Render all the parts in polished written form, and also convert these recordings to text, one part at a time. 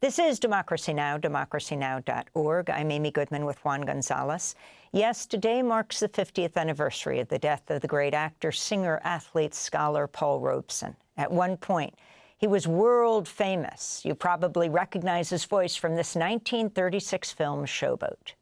This is Democracy Now!, democracynow.org. I'm Amy Goodman with Juan Gonzalez. Yes, today marks the 50th anniversary of the death of the great actor, singer, athlete, scholar Paul Robeson. At one point, he was world famous. You probably recognize his voice from this 1936 film, Showboat.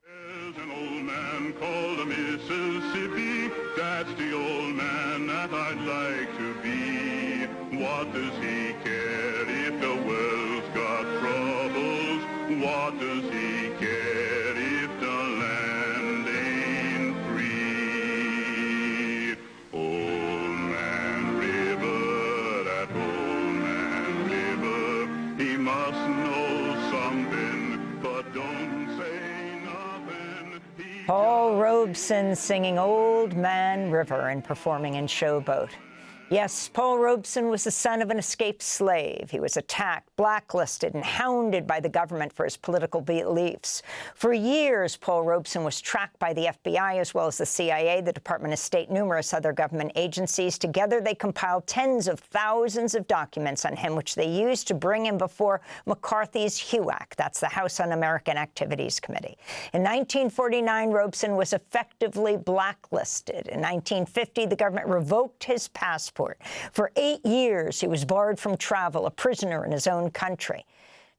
There's an old man called the Mississippi. That's the old man that I'd like to be. What does he care if the world's got troubles? What does he care if the land ain't free? Old Man River, that old man River, he must know something, but don't say nothing. Paul Robeson singing Old Man River and performing in Showboat. Yes, Paul Robeson was the son of an escaped slave. He was attacked, blacklisted, and hounded by the government for his political beliefs. For years, Paul Robeson was tracked by the FBI as well as the CIA, the Department of State, numerous other government agencies. Together, they compiled tens of thousands of documents on him, which they used to bring him before McCarthy's HUAC. That's the House Un-American Activities Committee. In 1949, Robeson was effectively blacklisted. In 1950, the government revoked his passport. For 8 years, he was barred from travel, a prisoner in his own country.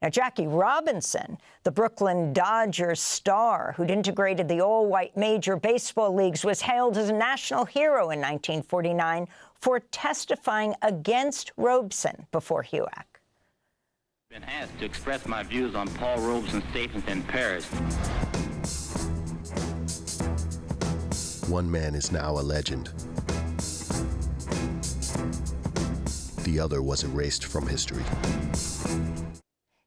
Now, Jackie Robinson, the Brooklyn Dodgers star who'd integrated the all-white major baseball leagues, was hailed as a national hero in 1949 for testifying against Robeson before HUAC. I've been asked to express my views on Paul Robeson's statements in Paris. One man is now a legend. The other was erased from history.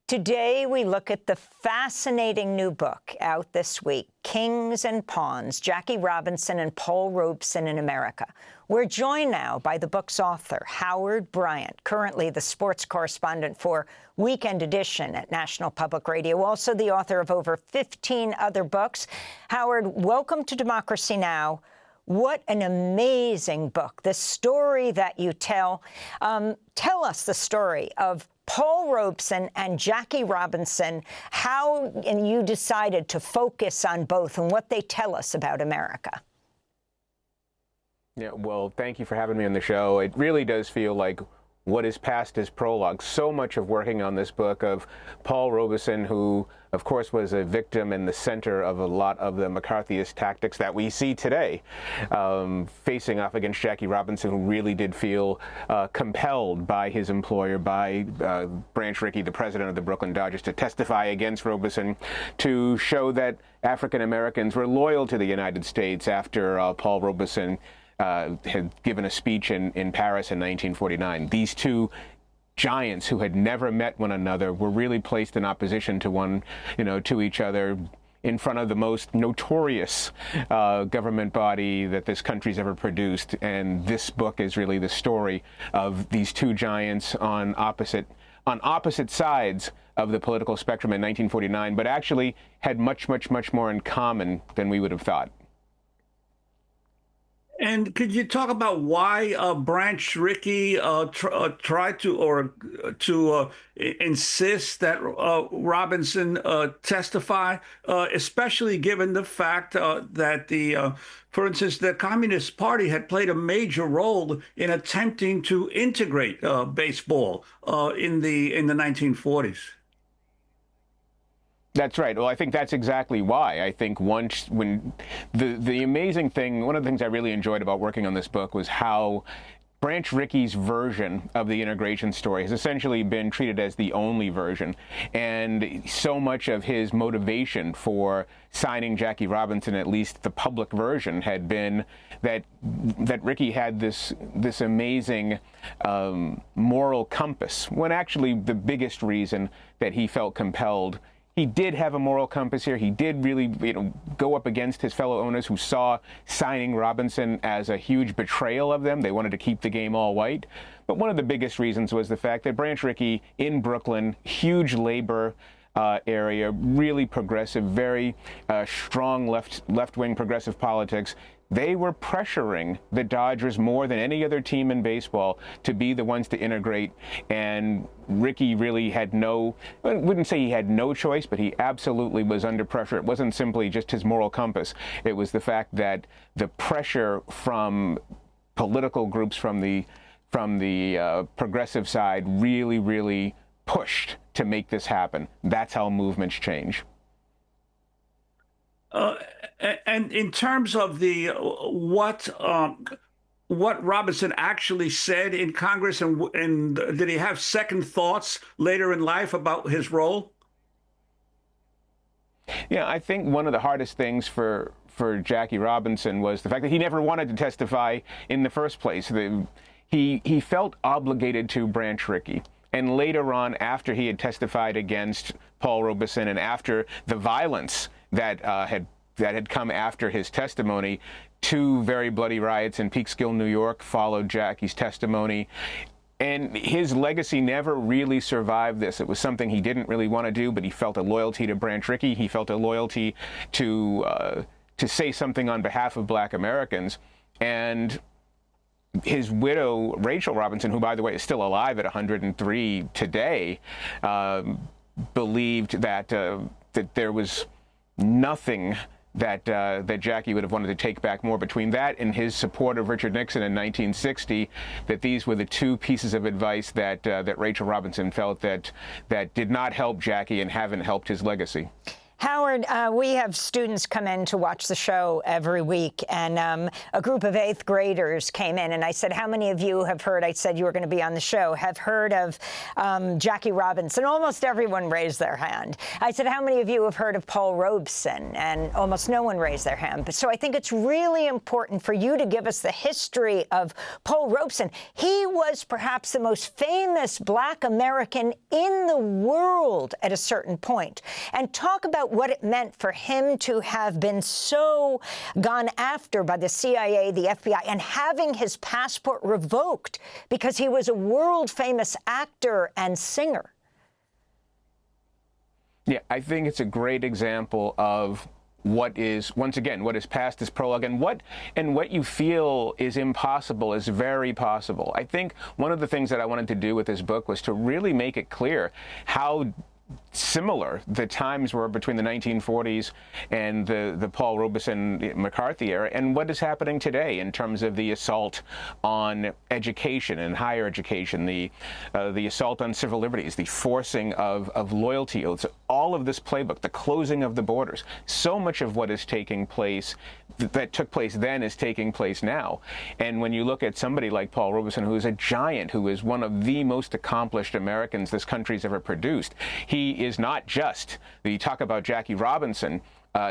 Today, we look at the fascinating new book out this week, Kings and Pawns, Jackie Robinson and Paul Robeson in America. We're joined now by the book's author, Howard Bryant, currently the sports correspondent for Weekend Edition at National Public Radio, also the author of over 15 other books. Howard, welcome to Democracy Now! What an amazing book, the story that you tell. Tell us the story of Paul Robeson and Jackie Robinson, how you decided to focus on both and what they tell us about America. Yeah, well, thank you for having me on the show. It really does feel like what is past is prologue. So much of working on this book of Paul Robeson, who, of course, was a victim in the center of a lot of the McCarthyist tactics that we see today, facing off against Jackie Robinson, who really did feel compelled by his employer, by Branch Rickey, the president of the Brooklyn Dodgers, to testify against Robeson to show that African Americans were loyal to the United States after Paul Robeson had given a speech in Paris in 1949. These two giants who had never met one another were really placed in opposition to to each other in front of the most notorious government body that this country's ever produced. And this book is really the story of these two giants on opposite sides of the political spectrum in 1949, but actually had much, much, much more in common than we would have thought. And could you talk about why Branch Rickey tried to insist that Robinson testify, especially given the fact that for instance, the Communist Party had played a major role in attempting to integrate baseball in the 1940s? That's right. Well, I think that's exactly why. I think when the amazing thing, one of the things I really enjoyed about working on this book was how Branch Rickey's version of the integration story has essentially been treated as the only version. And so much of his motivation for signing Jackie Robinson, at least the public version, had been that Rickey had this amazing moral compass, when actually the biggest reason that he felt compelled. He did have a moral compass here. He did really, go up against his fellow owners who saw signing Robinson as a huge betrayal of them. They wanted to keep the game all white. But one of the biggest reasons was the fact that Branch Rickey in Brooklyn, huge labor area, really progressive, very strong left-wing progressive politics, They were pressuring the Dodgers more than any other team in baseball to be the ones to integrate. And Ricky really had I wouldn't say he had no choice, but he absolutely was under pressure. It wasn't simply just his moral compass. It was the fact that the pressure from political groups from the progressive side really pushed to make this happen. That's how movements change. And in terms of the what Robinson actually said in Congress, and did he have second thoughts later in life about his role? Yeah, I think one of the hardest things for Jackie Robinson was the fact that he never wanted to testify in the first place. He felt obligated to branch Rickey. And later on, after he had testified against Paul Robeson and after the violence that had come after his testimony, 2 very bloody riots in Peekskill, New York, followed Jackie's testimony. And his legacy never really survived this. It was something he didn't really want to do, but he felt a loyalty to branch Rickey. He felt a loyalty to say something on behalf of Black Americans. And his widow, Rachel Robinson, who, by the way, is still alive at 103 today, believed that there was nothing that Jackie would have wanted to take back more. Between that and his support of Richard Nixon in 1960, that these were the 2 pieces of advice that Rachel Robinson felt that did not help Jackie and haven't helped his legacy. Howard, we have students come in to watch the show every week, and a group of 8th graders came in, and I said, how many of you have heard, I said you were going to be on the show, have heard of Jackie Robinson? Almost everyone raised their hand. I said, how many of you have heard of Paul Robeson? And almost no one raised their hand. So I think it's really important for you to give us the history of Paul Robeson. He was perhaps the most famous Black American in the world at a certain point. And talk about what it meant for him to have been so gone after by the CIA, the FBI, and having his passport revoked because he was a world-famous actor and singer. Yeah, I think it's a great example of what is, once again, what is past is prologue, and what you feel is impossible is very possible. I think one of the things that I wanted to do with this book was to really make it clear how similar the times were between the 1940s and the Paul Robeson McCarthy era, and what is happening today in terms of the assault on education and higher education, the assault on civil liberties, the forcing of loyalty oaths, all of this playbook, the closing of the borders. So much of what is taking place that took place then is taking place now. And when you look at somebody like Paul Robeson, who is a giant, who is one of the most accomplished Americans this country's ever produced, he is not just, you talk about Jackie Robinson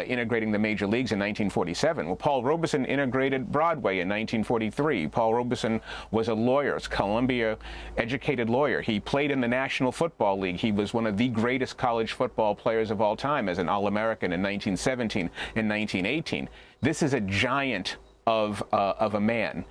integrating the major leagues in 1947. Well, Paul Robeson integrated Broadway in 1943. Paul Robeson was a lawyer, a Columbia-educated lawyer. He played in the National Football League. He was one of the greatest college football players of all time as an All-American in 1917 and 1918. This is a giant of a man.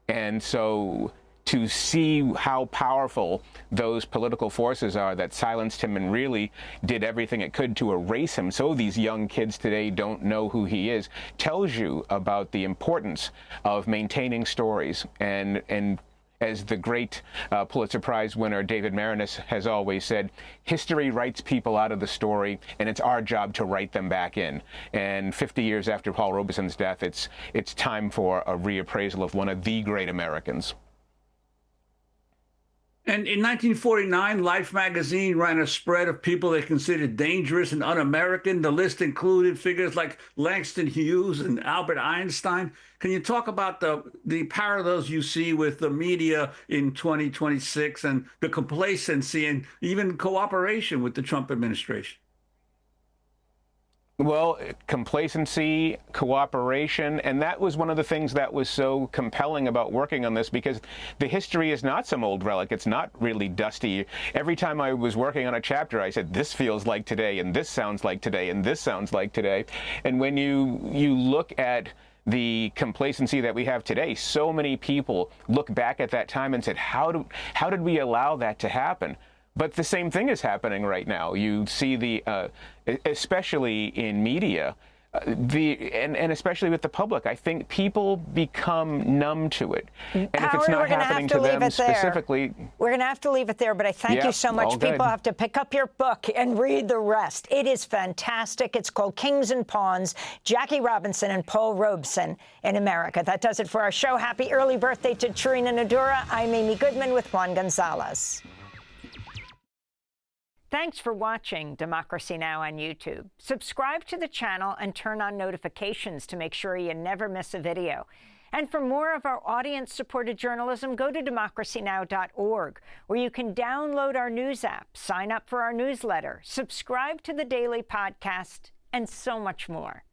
And so to see how powerful those political forces are that silenced him and really did everything it could to erase him so these young kids today don't know who he is, tells you about the importance of maintaining stories. And as the great Pulitzer Prize winner David Maraniss has always said, history writes people out of the story, and it's our job to write them back in. And 50 years after Paul Robeson's death, it's time for a reappraisal of one of the great Americans. And in 1949, Life magazine ran a spread of people they considered dangerous and un-American. The list included figures like Langston Hughes and Albert Einstein. Can you talk about the parallels you see with the media in 2026 and the complacency and even cooperation with the Trump administration? Well, complacency, cooperation, and that was one of the things that was so compelling about working on this, because the history is not some old relic. It's not really dusty. Every time I was working on a chapter, I said, this feels like today, and this sounds like today, and this sounds like today. And when you look at the complacency that we have today, so many people look back at that time and said, how did we allow that to happen? But the same thing is happening right now. You see especially in media, And especially with the public, I think people become numb to it. And Howard, if it's not happening to them specifically, we're going to have to leave it there, but I thank you so much. People have to pick up your book and read the rest. It is fantastic. It's called Kings and Pawns, Jackie Robinson and Paul Robeson in America. That does it for our show. Happy early birthday to Trina Nadura. I'm Amy Goodman with Juan Gonzalez. Thanks for watching Democracy Now! On YouTube. Subscribe to the channel and turn on notifications to make sure you never miss a video. And for more of our audience-supported journalism, go to democracynow.org, where you can download our news app, sign up for our newsletter, subscribe to the daily podcast, and so much more.